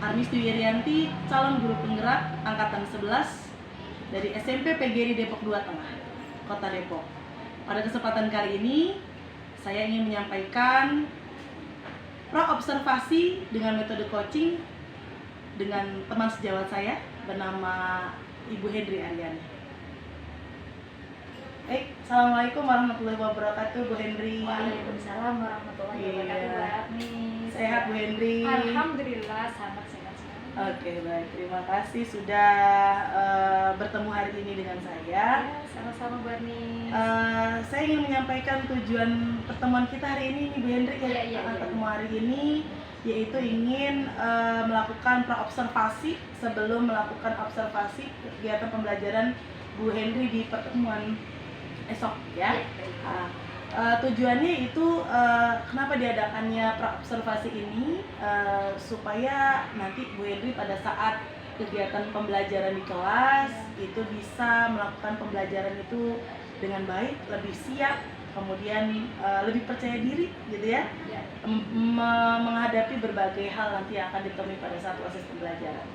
Armis Dwi Irianti, calon guru penggerak angkatan 11 dari SMP PGRI Depok 2 Tengah, Kota Depok. Pada kesempatan kali ini, saya ingin menyampaikan pra-observasi dengan metode coaching dengan teman sejawat saya bernama Ibu Hendri Aryani. Assalamualaikum warahmatullahi wabarakatuh, Bu Hendri. Waalaikumsalam warahmatullahi wabarakatuh, Bu Armis. Sehat, Bu Hendri? Alhamdulillah, sangat sehat sekali. Oke, baik. Terima kasih sudah bertemu hari ini dengan saya. Ya, sama-sama, Bu Armis. Saya ingin menyampaikan tujuan pertemuan kita hari ini, Bu Hendri. Ketemu hari ini yaitu ingin melakukan pra-observasi sebelum melakukan observasi kegiatan pembelajaran Bu Hendri di pertemuan esok ya. Tujuannya itu kenapa diadakannya pra-observasi ini, supaya nanti Bu Hendri pada saat kegiatan pembelajaran di kelas itu bisa melakukan pembelajaran itu dengan baik, lebih siap, kemudian lebih percaya diri gitu ya, menghadapi berbagai hal nanti yang akan ditemui pada saat proses pembelajaran.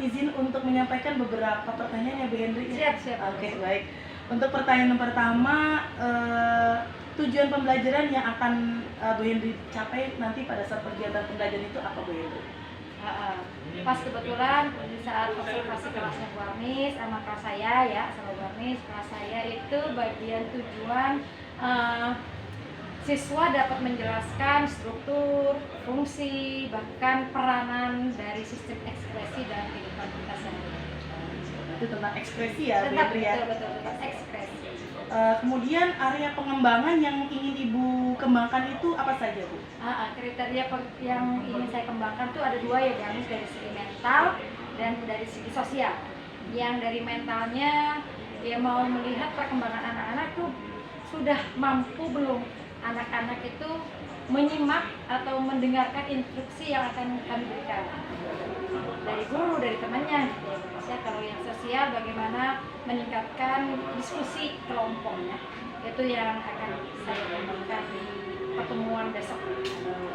Izin untuk menyampaikan beberapa pertanyaan ya, Bu Hendri. Siap. Oke, baik. Untuk pertanyaan yang pertama, tujuan pembelajaran yang akan Bu Hendri capai nanti pada saat kegiatan pembelajaran itu apa, Bu Hendri? Pas kebetulan di saat observasi kelasnya Bu Armis sama kelas saya ya, sama Bu Armis, kelas saya itu bagian tujuan siswa dapat menjelaskan struktur, fungsi, bahkan peranan dari sistem ekspresi dalam kehidupan kita sehari-hari. Itu tentang ekspresi ya, Bu Hendri ya? Betul, ekspresi. Kemudian area pengembangan yang ingin Ibu kembangkan itu apa saja, Bu? Kriteria yang ingin saya kembangkan itu ada dua ya, Bu Armis, dari segi mental dan dari segi sosial. Yang dari mentalnya, ya mau melihat perkembangan anak-anak tuh sudah mampu belum anak-anak itu menyimak atau mendengarkan instruksi yang akan kami berikan dari guru, dari temannya gitu ya. Kalau yang sosial, bagaimana meningkatkan diskusi kelompoknya, itu yang akan saya kembangkan di pertemuan besok.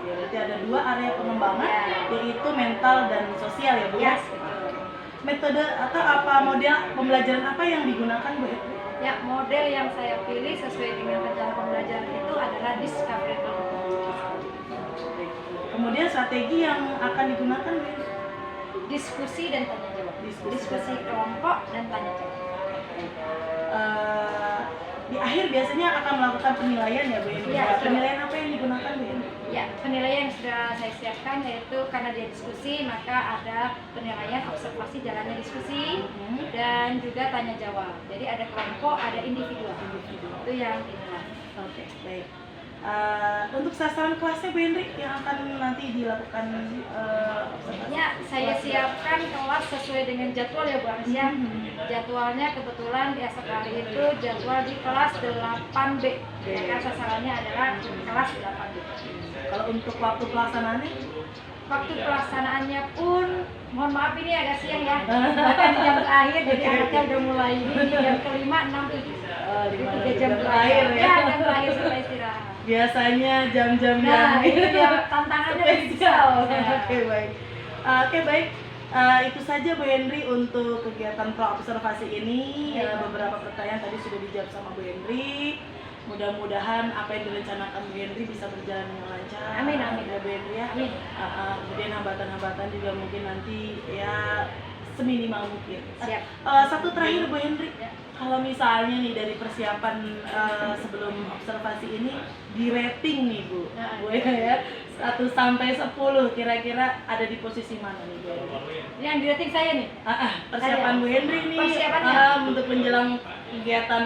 Berarti ada dua area pengembangan, yaitu mental dan sosial ya, Bu? Yes, metode atau apa model pembelajaran apa yang digunakan, Bu? Ya, model yang saya pilih sesuai dengan rencana pembelajaran itu adalah discovery kelompok. Kemudian strategi yang akan digunakan, Bu? Diskusi dan tanya jawab. Diskusi kelompok dan tanya jawab. Di akhir biasanya akan melakukan penilaian ya, Bu? Ya, penilaian apa yang digunakan, Bu? Ya, penilaian yang sudah saya siapkan yaitu karena dia diskusi, maka ada penilaian observasi jalannya diskusi dan juga tanya jawab. Jadi ada kelompok, ada individu. Itu yang dinilai. Oke, baik. Untuk sasaran kelasnya, Bu Hendri, yang akan nanti dilakukan observasi? Ya, saya siapkan kelas sesuai dengan jadwal ya, Bu Armis ya. Jadwalnya kebetulan di esok hari itu jadwal di kelas 8B. Maka sasarannya adalah kelas 8B. Kalau untuk waktu pelaksanaannya? Waktu pelaksanaannya pun, mohon maaf ini agak siang ya, bahkan di jam terakhir, jadi anaknya udah mulai ini jam kelima, 6, 7 3 jam terakhir ya, jam terakhir setelah istirahat. Biasanya jam-jam Nah, yang itu ya tantangannya spesial. Oke, baik. Oke, baik. Itu saja, Bu Hendri, untuk kegiatan pra-observasi ini. Beberapa pertanyaan tadi sudah dijawab sama Bu Hendri. Mudah-mudahan apa yang direncanakan Bu Hendri bisa berjalan dengan lancar. Amin. Ya, Bu Hendri ya. Amin. Kemudian hambatan-hambatan juga mungkin nanti ya seminimal mungkin. Siap. Satu terakhir, Bu Hendri. Ya. Kalau misalnya nih dari persiapan sebelum observasi ini di rating nih, Bu. Bu ya, 1 sampai 10 kira-kira ada di posisi mana nih, Bu? Yang di rating saya nih. Persiapan Bu Hendri nih. Persiapannya untuk menjelang kegiatan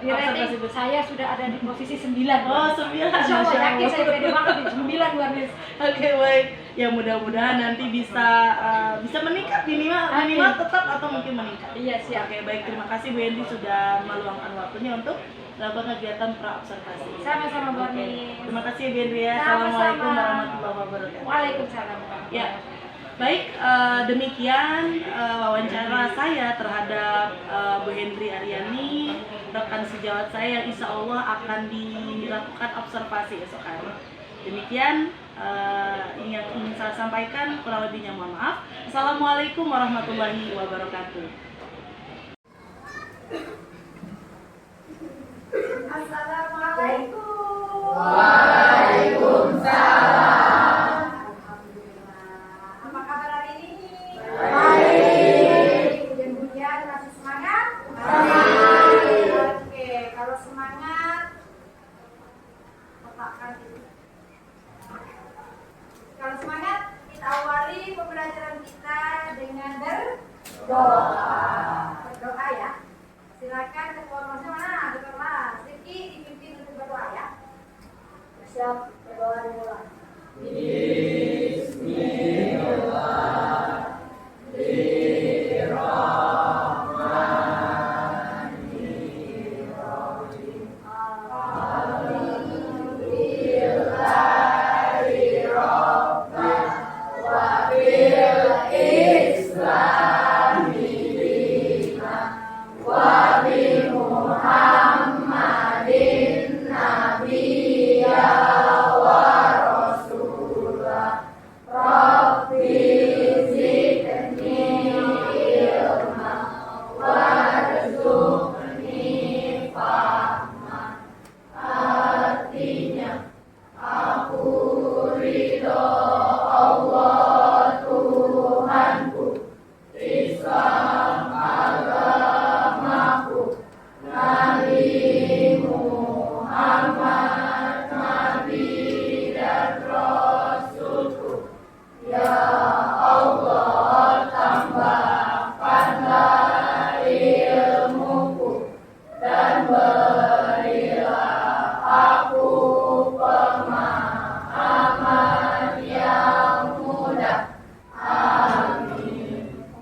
di rating saya sudah ada di posisi 9. Oh, 9. Insya Allah, yakin saya pede banget di 9, Bu Armis. Oke, baik. Ya mudah-mudahan nanti bisa meningkat minimal tetap atau mungkin meningkat. Iya, siap. Oke, baik. Terima kasih Bu Hendri sudah meluangkan waktunya untuk melakukan kegiatan pra-observasi. Sama-sama, Bu Armis. Terima kasih Bu Hendri ya. Sama-sama. Assalamualaikum warahmatullahi wabarakatuh. Waalaikumsalam. Ya. Baik, demikian wawancara saya terhadap Bu Hendri Aryani, rekan sejawat saya yang insya Allah akan dilakukan observasi esok hari. Demikian yang ingin saya sampaikan, kurang lebihnya mohon maaf. Assalamualaikum warahmatullahi wabarakatuh. Assalamualaikum. Waalaikumsalam. Alhamdulillah. Apa kabar hari ini? Baik. Hujan-hujan masih semangat? Baik. Oke, kalau semangat letakkan itu. Kalau semangat, kita awali pembelajaran kita dengan berdoa ya. Silakan ketua ormasnya mana? Ketua ormas. Rifki dipimpin untuk berdoa ya. Siap, berdoa dimulai.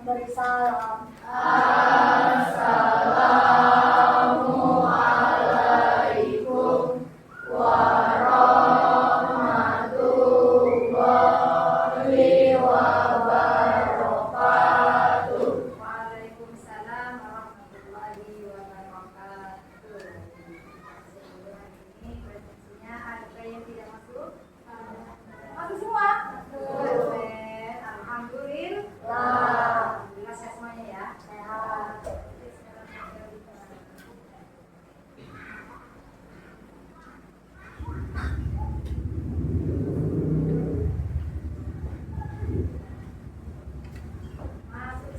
Memberi salam. Waalaikumsalam warahmatullahi wabarakatuh. Ini presensinya ada yang tidak masuk? Masuk semua? Keren. Alhamdulillah. Alhamdulillah sehat semuanya ya. Sehat. Oke, sekarang kita masuk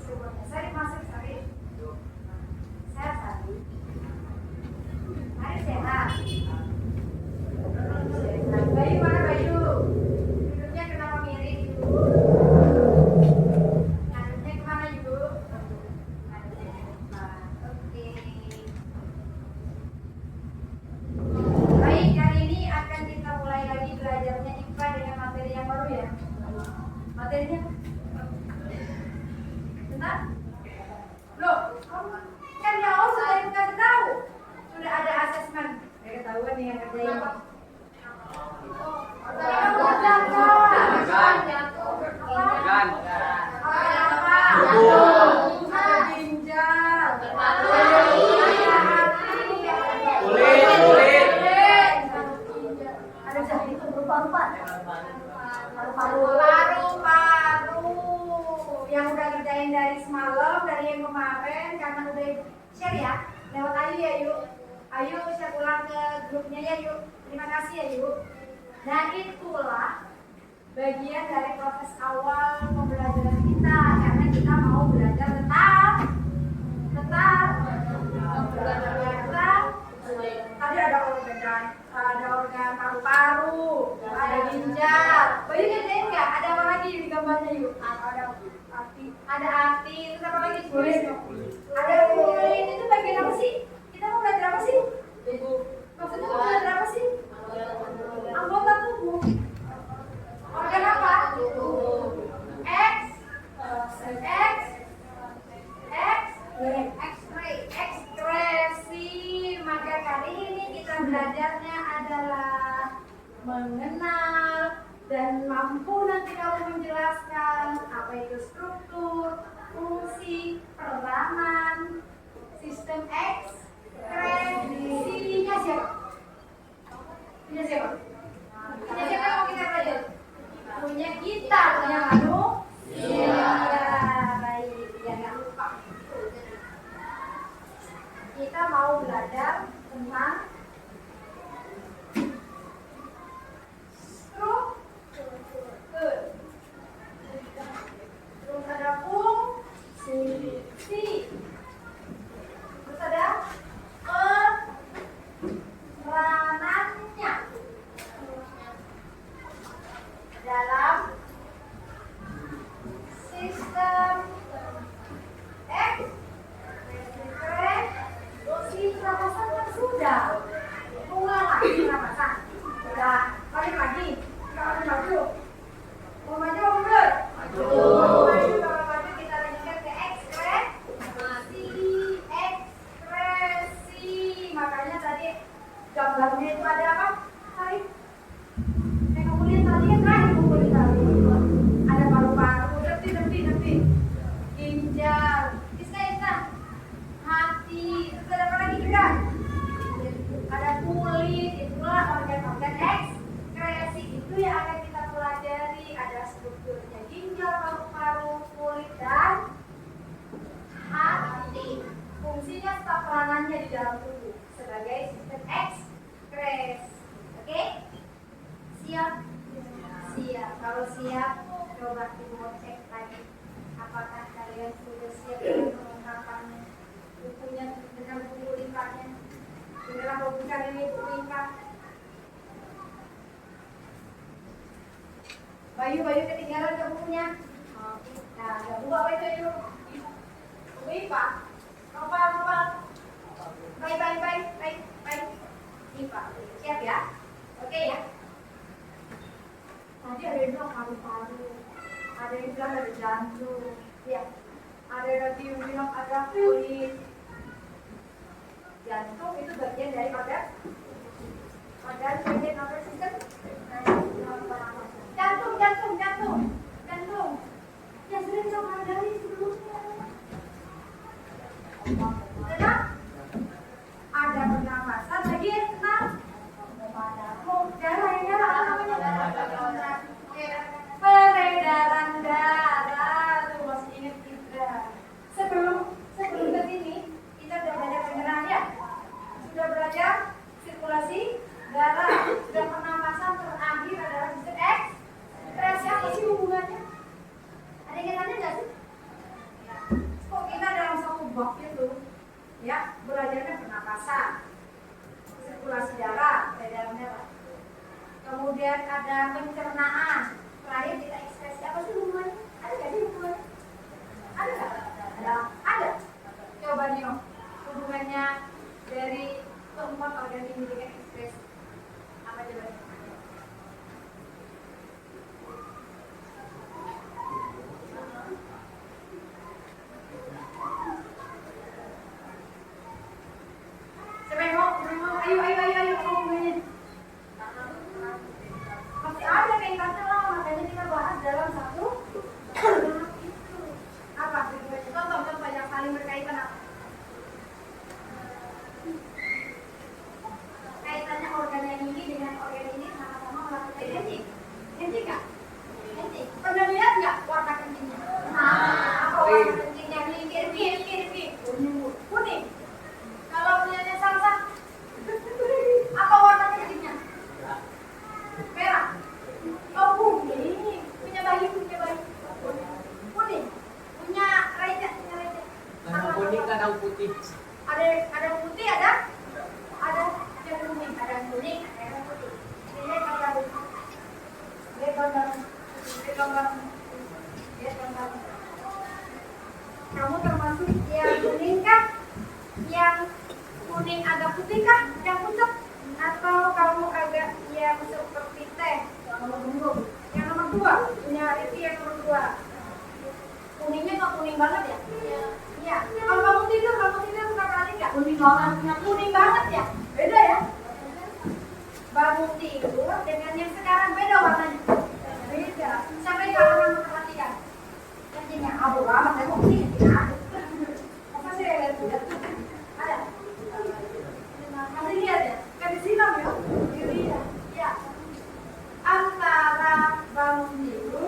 semuanya. Sari masuk, Sari. Sehat, Sari. Hari sehat. Sehat. Bayu mana Bayu? Duduknya kenapa miring, Ibu? Ngaduknya kemana, Ibu? Ngaduknya ke depan. Oke. Baik, kali ini akan kita mulai lagi belajarnya IPA dengan materi yang baru ya. Materinya bentar. Loh, kan ya Allah sudah dikasih tahu. Sudah ada asesmen. Ya ketahuan nih yang kerjain. Paru-paru yang udah kerjain dari semalam, dari yang kemarin, karena udah share ya lewat Ayu ya yuk. Ayu share ulang ke grupnya ya yuk. Terima kasih ya yuk. Nah itulah bagian dari proses awal pembelajaran kita, karena kita mau belajar tentang tadi ada organ paru-paru, ada ginjal. Bayu ngerjain nggak? Ada apa lagi di gambarnya yuk? Ada hati, terus apa lagi? Ada kulit. Itu bagian apa sih? Kita mau belajar apa sih? Maksudnya mau belajar apa sih? Anggota tubuh. Organ apa? Ekspresi. Maka kali ini kita belajarnya adalah mengenal dan mampu nanti kalau menjelaskan apa itu struktur, fungsi, peran tentunya kita punya manusia. Baik, biar nggak lupa. Kita mau belajar tentang struktur. Terus ada fungsi. Terus ada peranannya dalam sistem ekspresi pernapasan kan sudah. Ulang lagi pernapasan. Sudah. Balik lagi. Kita maju. Mau maju mau mundur? Maju. Kalau maju kita lanjutkan ke ekspresi. Makanya tadi gambarnya itu ada apa? Tarik. Yang kamu lihat tadi kan terakhir kamu lihat. Ada paru-paru, depi. Ginjal. Iska. Hati. Terus ada apa lagi juga? Ada kulit. Itulah organ-organ ekskresi. Itu yang akan kita pelajari. Ada strukturnya ginjal, paru-paru, kulit, dan hati. Fungsinya serta peranannya di dalam tubuh sebagai sistem ekskresi. Oke? Siap? Siap. Kalau siap, coba ibu cek lagi. Apakah kalian sudah siap dengan kelengkapan bukunya dengan buku limpahnya? Beneran mau buka ini buku limpah? Bayu ketinggalan ke bukunya. Nah, ada buku apa itu? Buku limpah. Nopal. Baik. Limpah. Siap ya? Oke ya? Tadi ada yang bilang paru-paru, ada yang bilang ada jantung, ya. Ada yang bilang ada kulit. Jantung itu bagian dari organ bagian apa sistem? Jantung. Yang sering kita pelajari sebelumnya. Benar? Ada pernapasan, lagi yang kenal peredaran darah. Tuh masih ingat tidak? Sebelum ke sini kita sudah belajar pencernaan ya? Sudah belajar sirkulasi darah, sudah pernapasan, terakhir adalah sistem ekspresi. Apa sih hubungannya? Ada yang nanya nggak sih? Kok kita dalam satu bab itu ya belajarnya pernapasan, sirkulasi darah, peredaran darah. Kemudian ada pencernaan. Terakhir kita ekspresi. Apa sih hubungannya? Ada nggak sih hubungannya? Ada nggak? Ada. Coba nih hubungannya dari keempat organ ini dengan ekspresi. Apa coba? Ayo, hubungannya. Masih ada kaitannya lah, makanya kita bahas dalam satu itu. Apa? Contoh yang saling berkaitan apa? Kaitannya organ yang ini dengan organ ini sama-sama melakukan kencing. Kencing nggak? Kencing. Pernah lihat nggak warna kencingnya? Apa warna kencingnya? Kiri. Kuning. Kalau punyanya salsa, apa warna kencingnya? Merah. Oh, kuning. Punya bayi. Kuning. Punya Raja. Kadang kuning, kadang putih. Ada yang putih, ada yang kuning, ada yang putih. Ini gambar. Kamu termasuk yang kuning kah? Yang kuning agak putih kah? Yang pucat? Atau kamu agak yang seperti teh? Yang nomor 2, punya Riti yang nomor 2. Kuningnya nggak kuning banget ya? Iya. Kalau kamu tidur suka kali nggak? Kuning banget ya? Beda ya? Bangun tidur dengan yang sekarang beda warnanya. Beda. Sampai kapan memperhatikan? Kencingnya abu amat, saya mau kuning ya. Apa sih yang lihat? Ada? Masih lihat ya? Kan disiram ya? Iya. Antara bangun tidur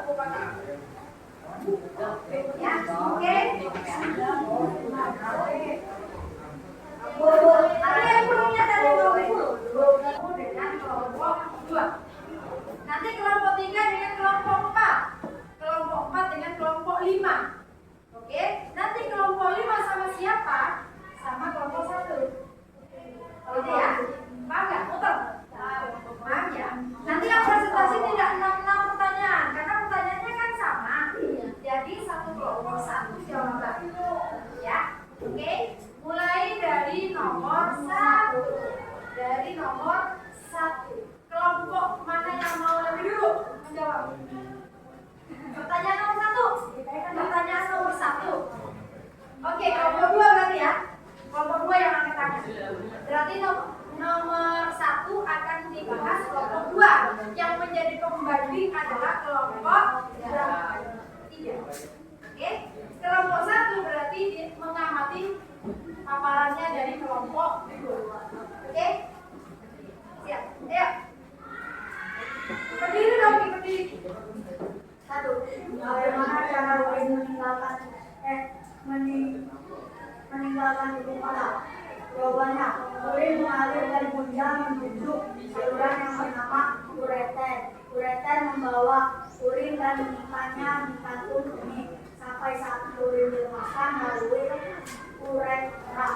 buku pakai. Ya, oke. Ada yang belumnya dari kelompok dengan kelompok 2. Nanti kelompok 3 dengan kelompok 4. Kelompok 4 dengan kelompok 5. Oke, nanti kelompok 5 sama siapa? Sama kelompok 1. Oke ya? Paham nggak? Muter? Paham ya? Nanti yang presentasi tidak 6 pertanyaan, karena pertanyaannya kan sama. Jadi satu kelompok satu jawaban. Ya, oke? Mulai dari nomor 1. Dari nomor 1. Kelompok mana yang mau lebih dulu menjawab? Pertanyaan nomor 1. Pertanyaan nomor 1. Oke, kelompok 2 berarti ya. Kelompok 2 yang angkat tangan. Berarti nomor 1 akan dibahas kelompok 2. Yang menjadi pembanding adalah kelompok 3. Oke. Kelompok 1 berarti mengamati paparannya dari kelompok 2. Oke? Siap. Ayo. Berdiri dong, berdiri. 1. Bagaimana cara Urin meninggalkan ibu kepala? Jawabannya, Urin mengalir dari pundak menuju saluran yang bernama ureter. Ureter membawa urin dan menyimpannya di kantung kemih sampai saat urin dilepaskan melalui uretra.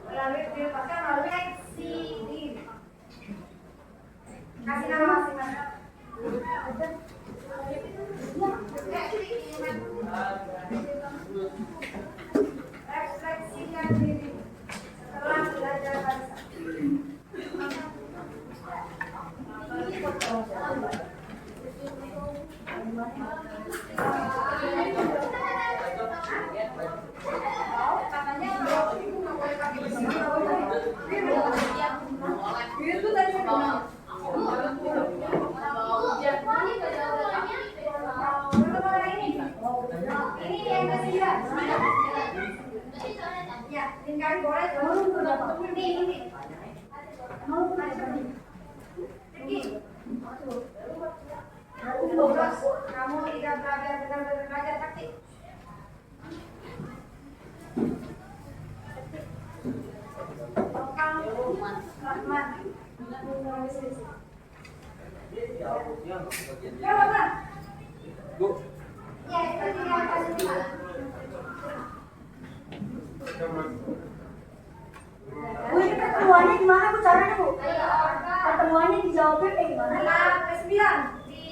Dilepaskan melalui eksidin. Kasih nama masing-masing. Refleksikan diri setelah belajar bahasa. Katanya kalau ibu nggak boleh pakai besi, nggak boleh. Itu tadi saya bilang. Ini yang ketiga. Ya, tinggal boleh ini. Mau pergi. Kamu tidak belajar benar-benar belajar taktik. Rahman. Bu. Ya, itu yang kasih. Bu, ini pertemuannya gimana Bu caranya Bu? Pertemuannya dijawabnya kayak gimana? Ke-9 di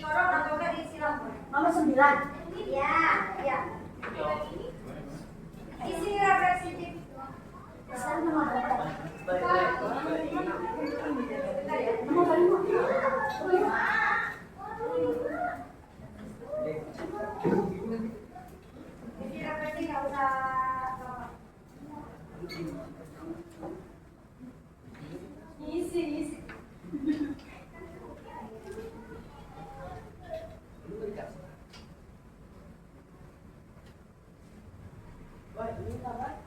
Korong atau enggak di Silang? Nomor 9. Iya, iya. Isi refleksi. Sekarang nomor berapa? Bentar ya. Nomor berapa? Isi refleksi nggak usah lama. Isi. Wah, ini apa?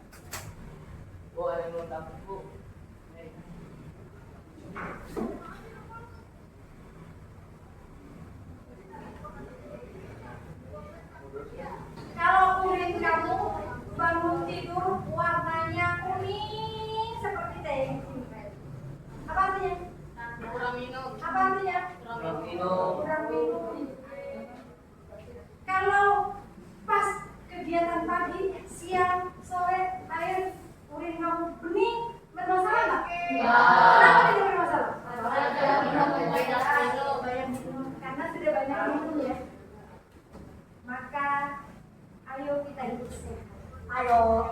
Oh, ada yang mau takut, Bu. Kalau urin kamu bangun tidur warnanya kuning seperti teh. Apa artinya? Kurang minum. Apa artinya? Kurang minum. Kurang minum. Kalau pas kegiatan pagi, siang, sore, air, urin kamu bening, bermasalah nggak? Kenapa tidak bermasalah? Karena sudah banyak minum ya. Maka ayo kita hidup sehat. Ayo.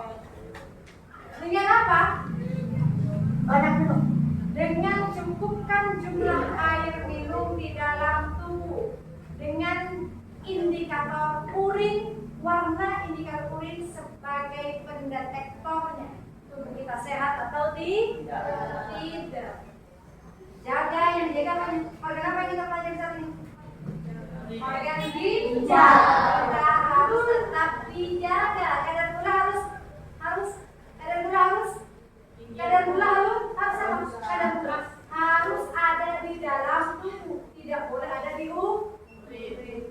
Dengan apa? Banyak minum. Dengan cukupkan jumlah air minum di dalam tubuh. Dengan indikator urin, warna indikator urin sebagai pendetektornya. Tubuh kita sehat atau tidak. Jaga yang dijaga organ apa yang kita pelajari saat ini? Organ ginjal. Kita harus tetap dijaga. Kadar gula harus ada di dalam tubuh, tidak boleh ada di urin.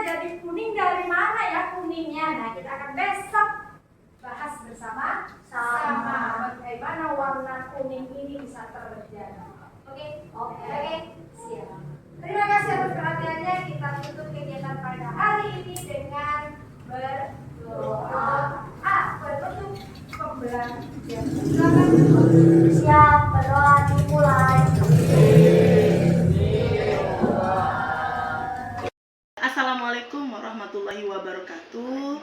jadi kuning dari mana ya kuningnya? Nah, kita akan besok bahas bersama bagaimana warna kuning ini bisa terjadi. Oke, siap. Terima kasih atas perhatiannya. Kita tutup kegiatan pada hari ini dengan berdoa. Berbentuk pembelajaran. Silakan. Siap, berdoa dimulai. Assalamualaikum warahmatullahi wabarakatuh.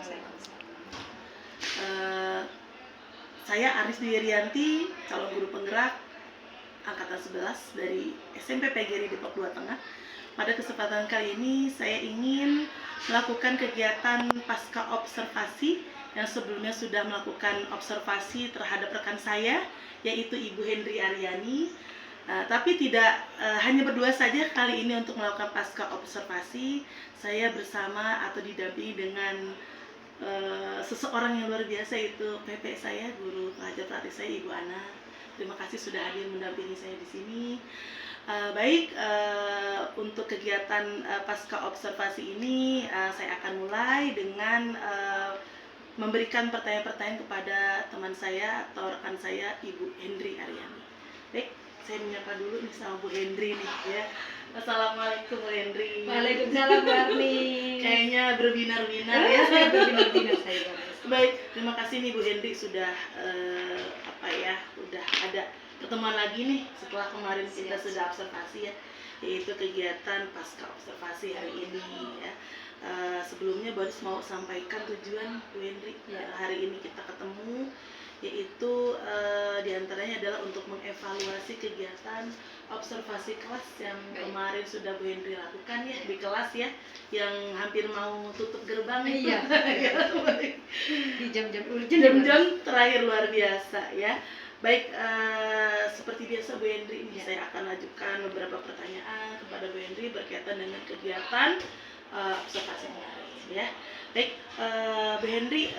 Saya Aris Dwi Rianti, calon guru penggerak angkatan 11 dari SMP PGRI Depok 2 Tengah. Pada kesempatan kali ini saya ingin melakukan kegiatan pasca observasi yang sebelumnya sudah melakukan observasi terhadap rekan saya, yaitu Ibu Hendri Aryani. Tapi tidak hanya berdua saja kali ini untuk melakukan pasca observasi. Saya bersama atau didampingi dengan seseorang yang luar biasa, itu PP saya, guru pengajar praktik saya, Ibu Ana. Terima kasih sudah hadir mendampingi saya di sini. Untuk kegiatan pasca observasi ini saya akan mulai dengan memberikan pertanyaan-pertanyaan kepada teman saya atau rekan saya, Ibu Hendri Aryani. Baik, saya menyapa dulu nih sama Bu Hendri nih ya. Assalamualaikum Bu Hendri. Waalaikumsalam Barni. Kayaknya berbinar-binar ya. Berbinar-binar saya. Baik, terima kasih nih Bu Hendri sudah udah ada pertemuan lagi nih setelah kemarin kita sudah observasi ya, yaitu kegiatan pasca observasi hari ini ya. Sebelumnya baru mau sampaikan tujuan Bu Hendri hari ini kita ketemu, yaitu diantaranya adalah untuk mengevaluasi kegiatan observasi kelas yang kemarin sudah Bu Hendri lakukan ya di kelas ya, yang hampir mau tutup gerbang itu. Iya. Di jam-jam urgent. Jam-jam terakhir luar biasa ya. Baik, seperti biasa Bu Hendri ini saya akan ajukan beberapa pertanyaan kepada Bu Hendri berkaitan dengan kegiatan observasi kemarin ya. Baik, Bu Hendri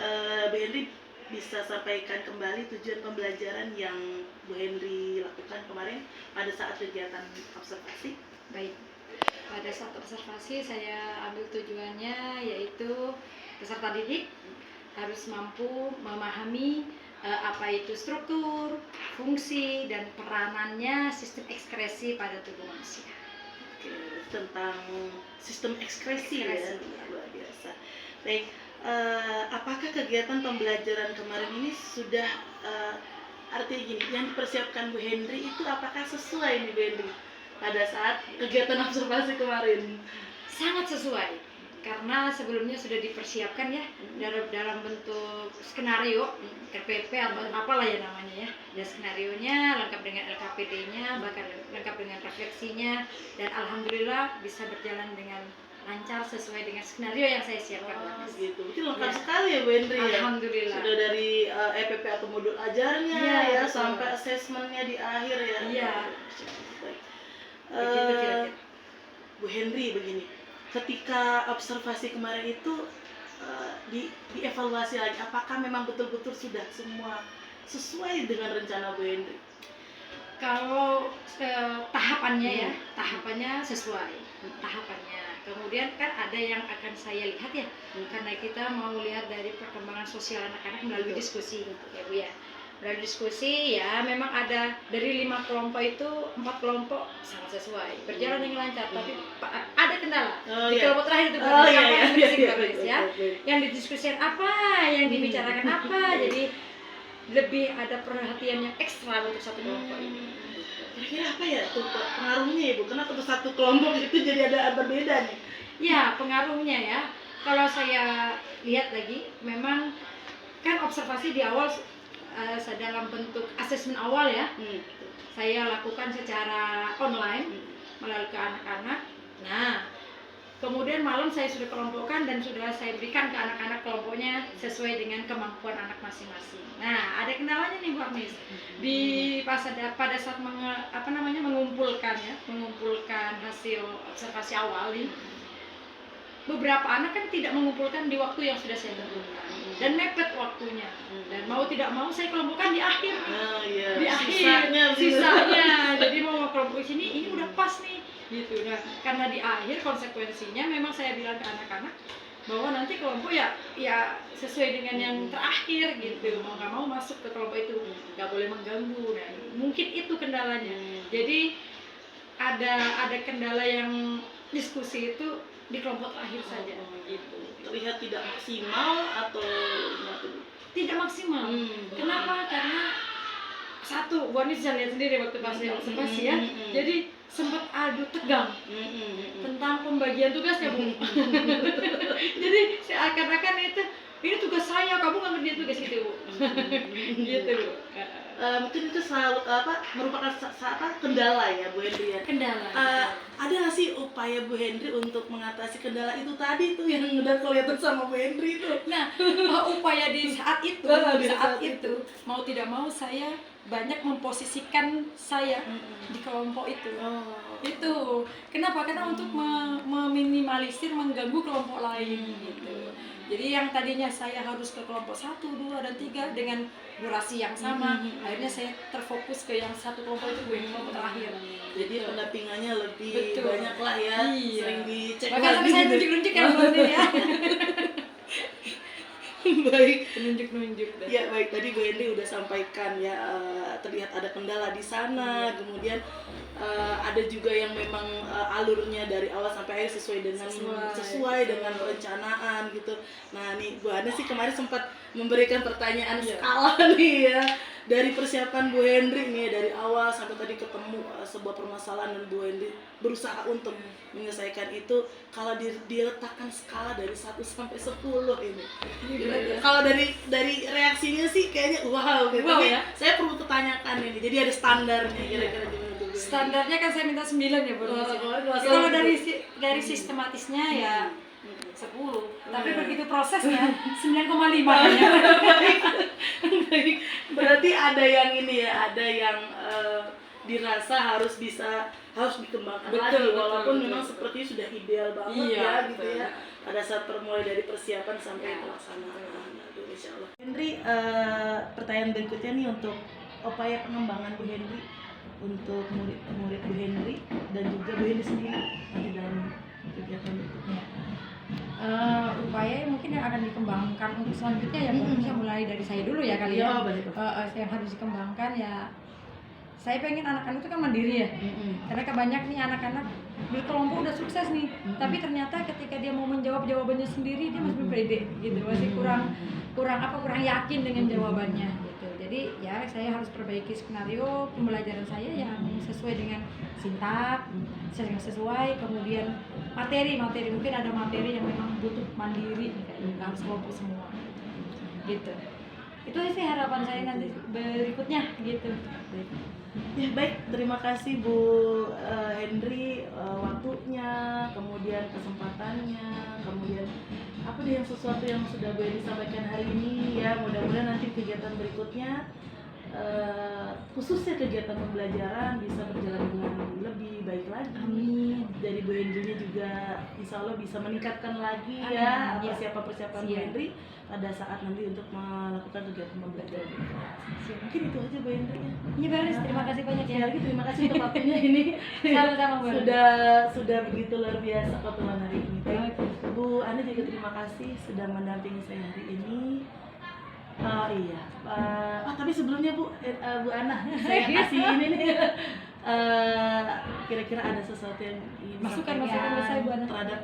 bisa sampaikan kembali tujuan pembelajaran yang Bu Hendri lakukan kemarin pada saat kegiatan observasi. Baik, pada saat observasi saya ambil tujuannya yaitu peserta didik harus mampu memahami apa itu struktur, fungsi, dan peranannya sistem ekskresi pada tubuh manusia. Oke, tentang sistem ekskresi ya, luar biasa. Baik, apakah kegiatan pembelajaran kemarin ini sudah artinya gini, yang dipersiapkan Bu Hendri itu apakah sesuai nih Bu Hendri pada saat kegiatan observasi kemarin? Sangat sesuai, karena sebelumnya sudah dipersiapkan ya dalam bentuk skenario RPP atau apalah ya namanya ya. Dan skenarionya lengkap dengan LKPD-nya, bahkan lengkap dengan refleksinya, dan alhamdulillah bisa berjalan dengan lancar sesuai dengan skenario yang saya siapkan. Gitu. Itu lengkap sekali ya Bu Hendri ya. Alhamdulillah. Sudah dari EPP atau modul ajarnya ya sampai asesmennya di akhir ya. Iya. Begitu kira-kira. Bu Hendri begini, ketika observasi kemarin itu dievaluasi lagi, apakah memang betul-betul sudah semua sesuai dengan rencana Bu Hendri? Kalau tahapannya tahapannya sesuai tahapannya. Kemudian kan ada yang akan saya lihat ya, karena kita mau lihat dari perkembangan sosial anak-anak melalui diskusi ya Bu ya. Melalui diskusi ya memang ada dari 5 kelompok itu 4 kelompok sangat sesuai, berjalan dengan lancar, tapi ada kendala. Di kelompok terakhir itu yang didiskusikan apa, yang dibicarakan apa, jadi lebih ada perhatian yang ekstra untuk satu kelompok ini. Kira-kira apa ya tuh pengaruhnya Ibu? Kenapa untuk satu kelompok itu jadi ada berbeda nih? Ya, pengaruhnya ya. Kalau saya lihat lagi, memang kan observasi di awal dalam bentuk asesmen awal ya. Saya lakukan secara online melalui ke anak-anak. Nah, kemudian malam saya sudah kelompokkan dan sudah saya berikan ke anak-anak kelompoknya sesuai dengan kemampuan anak masing-masing. Nah, ada kendalanya nih Bu Agnes. Pada saat mengumpulkan hasil observasi awal nih, beberapa anak kan tidak mengumpulkan di waktu yang sudah saya tentukan dan mepet waktunya, dan mau tidak mau saya kelompokkan di akhir nih. Iya. Di akhir Sisanya. jadi mau kelompok sini ini udah pas nih gitu. Nah karena di akhir konsekuensinya memang saya bilang ke anak-anak bahwa nanti kelompok ya sesuai dengan yang terakhir gitu, mau nggak mau masuk ke kelompok itu, nggak boleh mengganggu. Nah mungkin itu kendalanya. Jadi ada kendala yang diskusi itu di kelompok terakhir saja gitu. Terlihat tidak maksimal atau Tidak maksimal. Kenapa? Karena satu, Bu Ani bisa lihat sendiri waktu pas observasi ya. Jadi sempat adu tegang tentang pembagian tugasnya, Bu. Jadi seakan-akan ini tugas saya, kamu nggak ngerjain tugas itu, Bu. Gitu, Bu. Mungkin itu selalu merupakan kendala ya Bu Hendri ya. Kendala. Ada nggak sih upaya Bu Hendri untuk mengatasi kendala itu tadi tuh yang udah kelihatan sama Bu Hendri itu? Nah, upaya di saat itu, mau tidak mau saya banyak memposisikan saya di kelompok itu. Itu kenapa? Karena untuk meminimalisir mengganggu kelompok lain gitu. Jadi yang tadinya saya harus ke kelompok 1, 2, dan 3 dengan durasi yang sama, akhirnya saya terfokus ke yang satu kelompok itu, yang kelompok terakhir. Jadi pendampingannya lebih Betul. banyak lah ya, Iya. sering dicek Bahkan sampai saya gitu. nunjuk-nunjuk ya, Bu Hendri ya. Baik. Nunjuk-nunjuk. Ya baik, tadi Bu Hendri udah sampaikan ya, terlihat ada kendala di sana, kemudian ada juga yang memang alurnya dari awal sampai akhir sesuai dengan perencanaan gitu. Nah nih Bu Ana sih kemarin sempat memberikan pertanyaan skala nih ya, dari persiapan Bu Hendri nih dari awal sampai tadi ketemu sebuah permasalahan dan Bu Hendri berusaha untuk menyelesaikan itu. Kalau diletakkan skala dari 1 sampai 10 ini, kalau dari reaksinya sih kayaknya wow gitu. Wow, Tapi ya? saya perlu pertanyakan ini, jadi ada standarnya kira-kira gimana tuh Bu Hendri? Standarnya kan saya minta 9 ya, Bu. Oh, Kalau dari sistematisnya ya 10. Tapi begitu prosesnya 9,5 ya. Baik. Berarti ada yang ini ya, ada yang dirasa harus dikembangkan lagi, walaupun memang sepertinya sudah ideal banget ya gitu ya, pada saat mulai dari persiapan sampai pelaksanaan. Aduh, Insya Allah. Hendri, pertanyaan berikutnya nih untuk upaya pengembangan Bu Hendri untuk murid-murid Bu Hendri dan juga Bu Hendri sendiri di dalam kegiatan berikutnya. Upaya mungkin yang akan dikembangkan untuk selanjutnya ya, bisa mulai dari saya dulu ya kali ya. Yang harus dikembangkan ya, saya pengen anak-anak itu kan mandiri ya. Karena kebanyak nih anak-anak di kelompok udah sukses nih, tapi ternyata ketika dia mau menjawab jawabannya sendiri dia masih pede gitu, masih kurang yakin dengan jawabannya gitu. Jadi ya saya harus perbaiki skenario pembelajaran saya yang sesuai dengan sintak, sesuai, kemudian materi mungkin ada materi yang memang butuh mandiri kayak gitu, harus kelompok semua gitu. Itu sih harapan saya nanti berikutnya gitu. Ya baik, terima kasih Bu Hendri, waktunya, kemudian kesempatannya, kemudian apa deh yang sesuatu yang sudah Bu Hendri sampaikan hari ini ya. Mudah-mudahan nanti kegiatan berikutnya, khususnya kegiatan pembelajaran bisa berjalan dengan lebih baik lagi. Amin. Dari Bu Hendrinya juga insya Allah bisa meningkatkan lagi. Amin. Ya Ya. persiapan Bu Hendri pada saat nanti untuk melakukan kegiatan pembelajaran. Mungkin itu aja Bu Hendri ya. Iya Baris, terima kasih banyak ya. Sekali lagi terima kasih untuk waktunya ini. Sama-sama Bu. sudah begitu luar biasa pertemuan hari ini. Baik, Bu Ana juga terima kasih sudah mendampingi saya hari ini. Iya. Tapi sebelumnya Bu Ana, saya kasih ini nih. Kira-kira ada sesuatu yang ingin Masukan disampaikan ke saya, Bu Ana. terhadap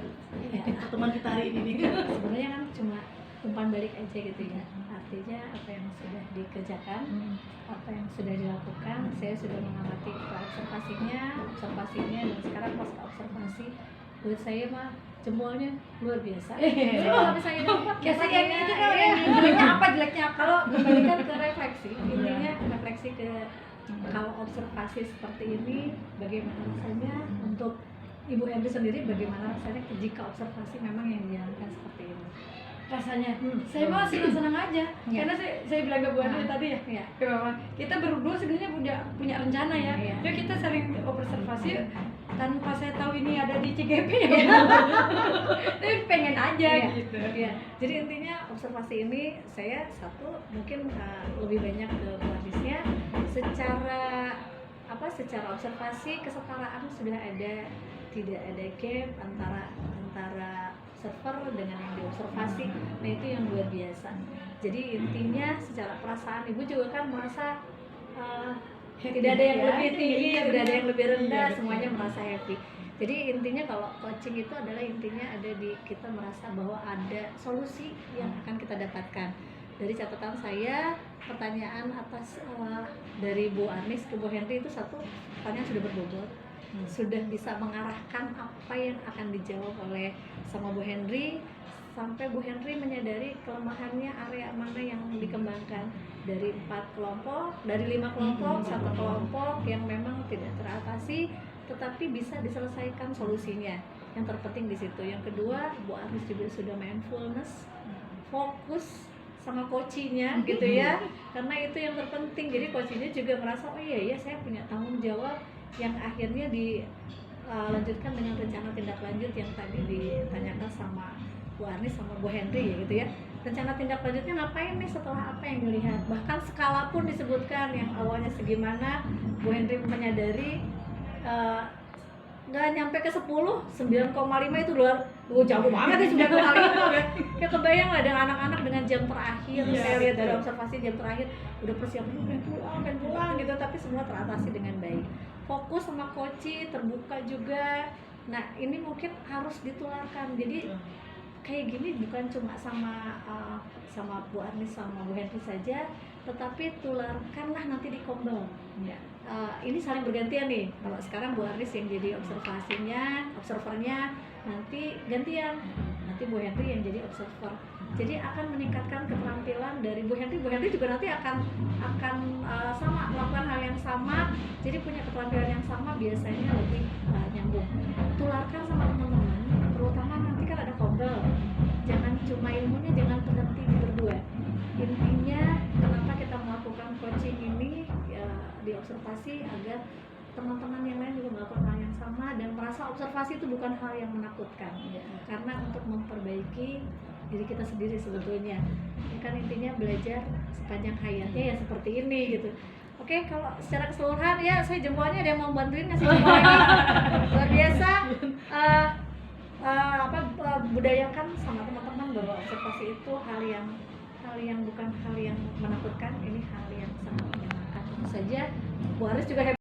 pertemuan kita hari ini nih. Sebenarnya kan cuma umpan balik aja gitu ya, artinya apa yang sudah dikerjakan, apa yang sudah dilakukan, saya sudah mengamati observasinya, dan sekarang pasca observasi buat saya mah jempolnya luar biasa. Kalau misalnya dapat Biasanya itu kan jeleknya apa, apa. kalau kembalikan ke refleksi, intinya refleksi ke kalau observasi seperti ini bagaimana rasanya untuk Ibu Henry sendiri bagaimana rasanya jika observasi memang yang dijalankan seperti ini? Rasanya saya malah senang-senang aja. Iya. Karena saya bilang ke Bu Andri tadi ya, Iya. ke Mama, kita berdua sebenarnya punya rencana ya. Iya. Yuk kita sering observasi tanpa saya tahu ini ada di CGP ya. Tapi pengen aja Iya. gitu. Iya. Jadi intinya observasi ini saya satu mungkin lebih banyak ke pelatihnya secara observasi kesetaraan sudah ada, tidak ada gap antara server dengan yang diobservasi. Nah itu yang luar biasa. Jadi intinya secara perasaan ibu juga kan merasa tidak ada yang lebih tinggi, tidak ada yang lebih rendah, semuanya merasa happy. Jadi intinya kalau coaching itu adalah intinya ada di kita merasa bahwa ada solusi yang akan kita dapatkan. Dari catatan saya, pertanyaan atas dari Bu Anis ke Bu Henry itu satu pertanyaan sudah berbobot, sudah bisa mengarahkan apa yang akan dijawab oleh sama Bu Henry, sampai Bu Henry menyadari kelemahannya area mana yang dikembangkan dari 5 kelompok, satu kelompok yang memang tidak teratasi tetapi bisa diselesaikan solusinya. Yang terpenting di situ. Yang kedua, Bu Anis juga sudah mindfulness, fokus sama coachingnya gitu ya, karena itu yang terpenting. Jadi coachingnya juga merasa oh iya ya saya punya tanggung jawab, yang akhirnya dilanjutkan dengan rencana tindak lanjut yang tadi ditanyakan sama Bu Anis sama Bu Henry ya gitu ya. Rencana tindak lanjutnya ngapain nih setelah apa yang dilihat, bahkan skala pun disebutkan yang awalnya segimana. Bu Henry menyadari nggak nyampe ke 10, 9,5 itu jauh banget ya 9,5 kan. Ya kebayang lah dengan anak-anak dengan jam terakhir, saya lihat dari observasi jam terakhir udah persiapan pengen pulang gitu, tapi semua teratasi dengan baik. Fokus sama coach, terbuka juga. Nah ini mungkin harus ditularkan. Jadi kayak gini bukan cuma sama Bu Anis sama Bu Henry saja, tetapi tularkanlah nanti di Kombel. Ini saling bergantian nih. Kalau sekarang Bu Anis yang jadi observernya, nanti gantian. Nanti Bu Henry yang jadi observer. Jadi akan meningkatkan keterampilan dari Bu Henry. Bu Henry juga nanti akan sama melakukan hal yang sama. Jadi punya keterampilan yang sama, biasanya lebih nyambung. Tularkan sama teman-teman, terutama nanti kan ada Kombel. Jangan cuma ilmunya, jangan berhenti di berdua. Intinya kenapa kita melakukan coaching ini ya, di observasi agar teman-teman yang lain juga melakukan hal yang sama dan merasa observasi itu bukan hal yang menakutkan karena untuk memperbaiki diri kita sendiri sebetulnya. Ya kan intinya belajar sepanjang hayatnya ya seperti ini gitu. Oke, kalau secara keseluruhan ya saya jempolnya ada yang mau bantuin ngasih jempol ini luar biasa. Budayakan sama teman-teman bahwa observasi itu hal yang bukan hal yang menakutkan, ini hal yang sangat menyenangkan. Tentu saja Bu Aris juga hebat,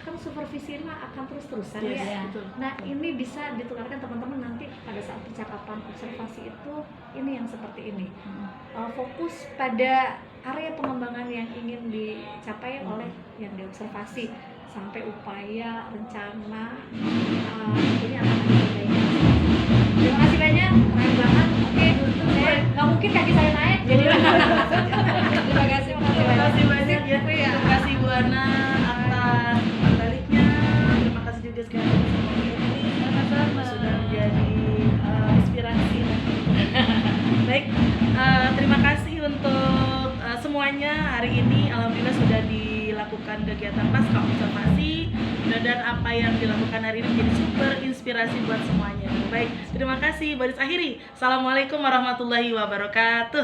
kan supervisi mah akan terus-terusan ya. Nah ini bisa ditularkan teman-teman nanti pada saat percakapan observasi itu, ini yang seperti ini. Fokus pada area pengembangan yang ingin dicapai oleh yang diobservasi, sampai upaya, rencana, tentunya akan ada perbaikan. Terima kasih banyak, keren banget. Oke, saya nggak mungkin kaki saya naik. Jadi terima kasih banyak ya. Terima kasih Bu Ana atas baliknya. Terima kasih juga sekali lagi sama Bu Henry sudah menjadi inspirasi. Baik, terima kasih untuk semuanya. Hari ini alhamdulillah sudah dilakukan kegiatan pasca observasi, dan apa yang dilakukan hari ini menjadi super inspirasi buat semuanya. Baik, terima kasih. Baris akhiri. Assalamualaikum warahmatullahi wabarakatuh.